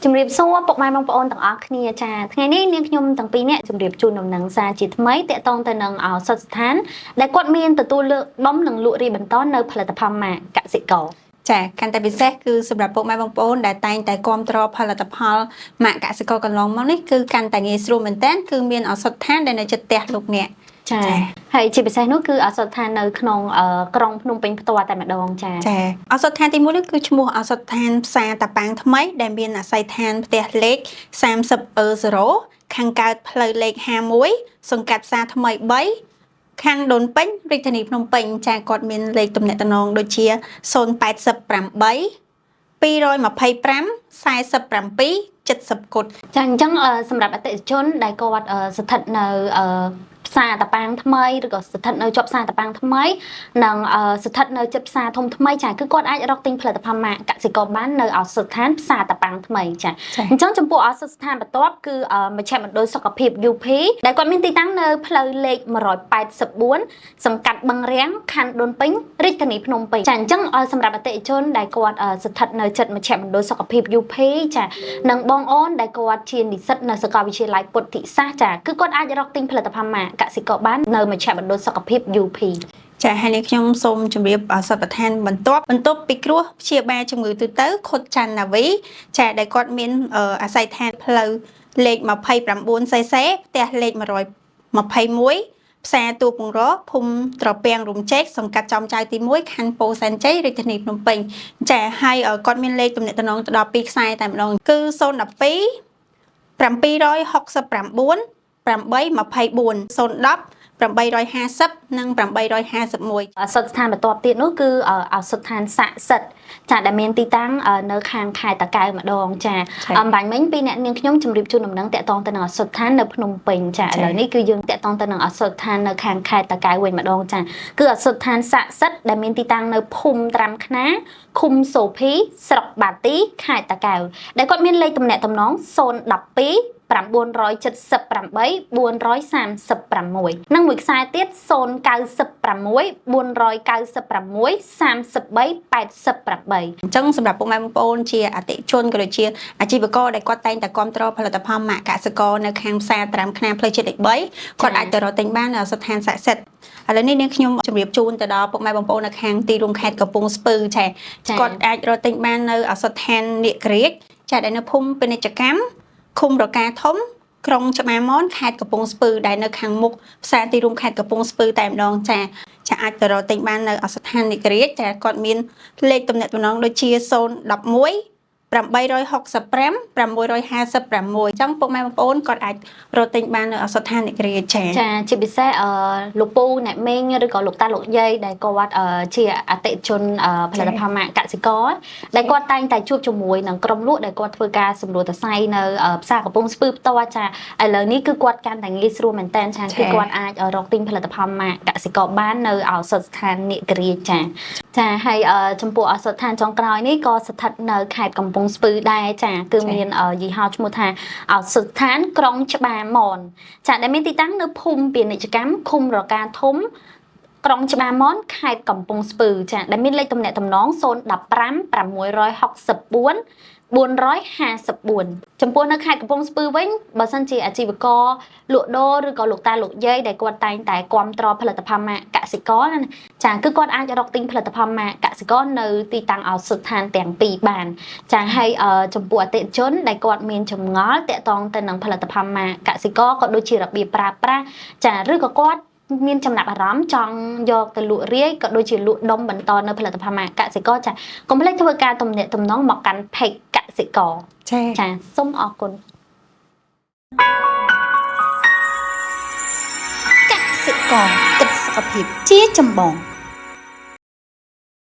ជំរាបសួរពុកម៉ែបងប្អូនទាំងអស់គ្នាចាថ្ងៃនេះនាងខ្ញុំទាំងពីរនាក់ជំរាបជូនដំណឹងសារជាថ្មីតាក់ទងទៅនឹងសិទ្ធិស្ថានដែលគាត់មានទទួលលើកដុំនិងលក់រាយបន្តនៅផលិតផលម៉ាកកសិករចាកាន់តែពិសេសគឺសម្រាប់ពុកម៉ែបងប្អូនដែលតែងតែគាំទ្រផលិតផលម៉ាកកសិករកន្លងមកនេះគឺកាន់តែងាយស្រួលមែនតើគឺមានឱសថដ្ឋានដែលនៅជិតផ្ទះលោកអ្នកចាហើយជាពិសេសនោះគឺឱសថដ្ឋាននៅក្នុងក្រុងភ្នំពេញផ្ទាល់តែម្ដងចាឱសថដ្ឋានទី1នេះគឺឈ្មោះឱសថដ្ឋានផ្សារតាប៉ាងថ្មីដែលមានអាស័យដ្ឋានផ្ទះលេខ30/0ខាងកើតផ្លូវលេខ51សង្កាត់ផ្សារថ្មី3ខណ្ឌដូនពេញរាជធានីភ្នំពេញចាគាត់មានលេខទំនាក់ទំនងដូចជា088 225 47 70 គុតចាអញ្ចឹងសម្រាប់អតិថិជនដែលគាត់ស្ថិតនៅផ្សារតាប៉ាងថ្មីឬក៏ស្ថិតនៅជាប់ផ្សារតាប៉ាងថ្មីនិងស្ថិតនៅជិតផ្សារធំថ្មីចាគឺគាត់អាចរកទិញផលិតផលម៉ាកកសិករបាននៅឱសថដ្ឋានផ្សារតាប៉ាងថ្មីចាអញ្ចឹងចំពោះឱសថដ្ឋានបន្ទាប់គឺមជ្ឈមណ្ឌលសុខភាព UP ដែលគាត់មានទីតាំងនៅផ្លូវលេខ184សង្កាត់បឹងរាំងខណ្ឌដូនពេញរាជធានីភ្នំពេញចាអញ្ចឹងសម្រាប់អតិថិជនដែលគាត់ស្ថិតនៅជិតមជ្ឈមណ្ឌលសុខភាព UP ចានិងបងអូនដែលគាត់ជានិស្សិតនៅសាកលវិទ្យាល័យពុទ្ធិសាស្ត្រចាគឺគាត់អាចរកទិញផលិតផលម៉ាកកសិករបាននៅមជ្ឈមណ្ឌលសុខភាព UP ចាហើយនេះខ្ញុំសូមជម្រាបសពដ្ឋានបន្ទាប់ពីគ្រោះព្យាបាលជំងឺទូទៅខុតច័ន្ទនាវីចាដែលគាត់មានអាស័យដ្ឋានផ្លូវលេខ 29cc ផ្ទះលេខ121ផ្សារទូពងរភូមិត្រពាំងរំចេកសង្កាត់ចំចៅទី1ខណ្ឌពោធិ៍សែនជ័យរាជធានីភ្នំពេញចាហើយគាត់មានលេខទំនាក់ទំនងទៅដល់2ខ្សែតែម្ដងគឺ012 769 824 010 850និង851ឱសថដ្ឋានបន្ទាប់ទៀតនោះគឺឱសថដ្ឋានស័ក្តិសិទ្ធិចាដែលមានទីតាំងនៅខាងខេត្តតាកែវម្ដងចាបាញ់មិញពីអ្នកនាងខ្ញុំជម្រាបជូនដំណឹងតាក់ទងទៅនឹងឱសថដ្ឋាននៅភ្នំពេញចាឥឡូវនេះគឺយើងតាក់ទងទៅនឹងឱសថដ្ឋាននៅខាងខេត្តតាកែវវិញម្ដងចាគឺឱសថដ្ឋានស័ក្តិសិទ្ធិដែលមានទីតាំងនៅភូមិត្រាំខ្នាឃុំសូភីស្រុកបាទីខេត្តតាកែវដែលគាត់មានលេខទំនាក់ទំនង012 978 436និងមួយខ្សែទៀត096 496 33 88អញ្ចឹងសម្រាប់ពុកម៉ែបងប្អូនជាអតិថិជនក៏ដូចជាអាជីវករដែលគាត់តែងតែគាំទ្រផលិតផលម៉ាកកសិករនៅខាងផ្សារត្រាំខ្នាផ្លូវជាតិលេខ3គាត់អាចទៅរកទិញបាននៅស្ថានស័ក្តិសិទ្ធិឥឡូវនេះនាងខ្ញុំជម្រាបជូនទៅដល់ពុកម៉ែបងប្អូននៅខាងទីរួមខេត្តកំពង់ស្ពឺចាគាត់អាចរកទិញបាននៅឱសថដ្ឋាននាគរាជចាដែលនៅភូមិពាណិជ្ជកម្មឃុំរកាធំក្រុងច្បារមនខេត្តកំពង់ស្ពឺដែលនៅខាងមុខផ្សារទីរួមខេត្តកំពង់ស្ពឺតែម្ដងចាអាចទៅរកទិញបាននៅឱសថដ្ឋាននាគរាជចាគាត់មានលេខទំនាក់ទំនងដូចជា011 865 656ចឹងពុកម៉ែបងប្អូនគាត់អាចរកទិញបាននៅឱសថដ្ឋាននាគរាជចាជាពិសេសលោកពូអ្នកមេងឬក៏លោកតាលោកយាយដែលគាត់ជាអតិថិជនផលិតផលម៉ាកកសិករដែលគាត់តែងតែជួបជាមួយនឹងក្រុមលក់ដែលគាត់ធ្វើការសម្រួលសរសៃនៅផ្សារកំពង់ស្ពឺផ្ទាល់ចាឥឡូវនេះគឺគាត់កាន់តែងាយស្រួលមែនតើចាគឺគាត់អាចរកទិញផលិតផលម៉ាកកសិករបាននៅឱសថដ្ឋាននាគរាជចាហើយចំពោះឱសថដ្ឋានចុងក្រោយនេះក៏ស្ថិតនៅខេត្តកំពង់ស្ពឺដែរចាគឺមានយីហោឈ្មោះថាឱសថដ្ឋានក្រុងច្បារមនចាដែលមានទីតាំងនៅភូមិពាណិជ្ជកម្មឃុំរកាធំក្រុងច្បារមនខេត្តកំពង់ស្ពឺចាដែលមានលេខទំនាក់ទំនង015 664 454ចំពោះនៅខេត្តកំពង់ស្ពឺវិញបើសិនជាអាជីវករលក់ដូរឬក៏លោកតាលោកយាយដែលគាត់តែងតែគាំទ្រផលិតផលម៉ាកកសិករណាចាគឺគាត់អាចរកទិញផលិតផលម៉ាកកសិករនៅទីតាំងឱសថដ្ឋានទាំងពីរបានចាហើយចំពោះអតិថិជនដែលគាត់មានចម្ងល់តាក់ទងទៅនឹងផលិតផលម៉ាកកសិករក៏ដូចជារបៀបប្រើប្រាស់ចាឬក៏គាត់មានចំណាប់អារម្មណ៍ចង់យកទៅលក់រាយក៏ដូចជាលក់ដុំបន្តនៅផលិតផលម៉ាកកសិករចាកុំភ្លេចធ្វើការទំនាក់ទំនងមកកាន់ Page កសិករចាសូមអរគុណកសិករគិតសុខភាពជាចម្បង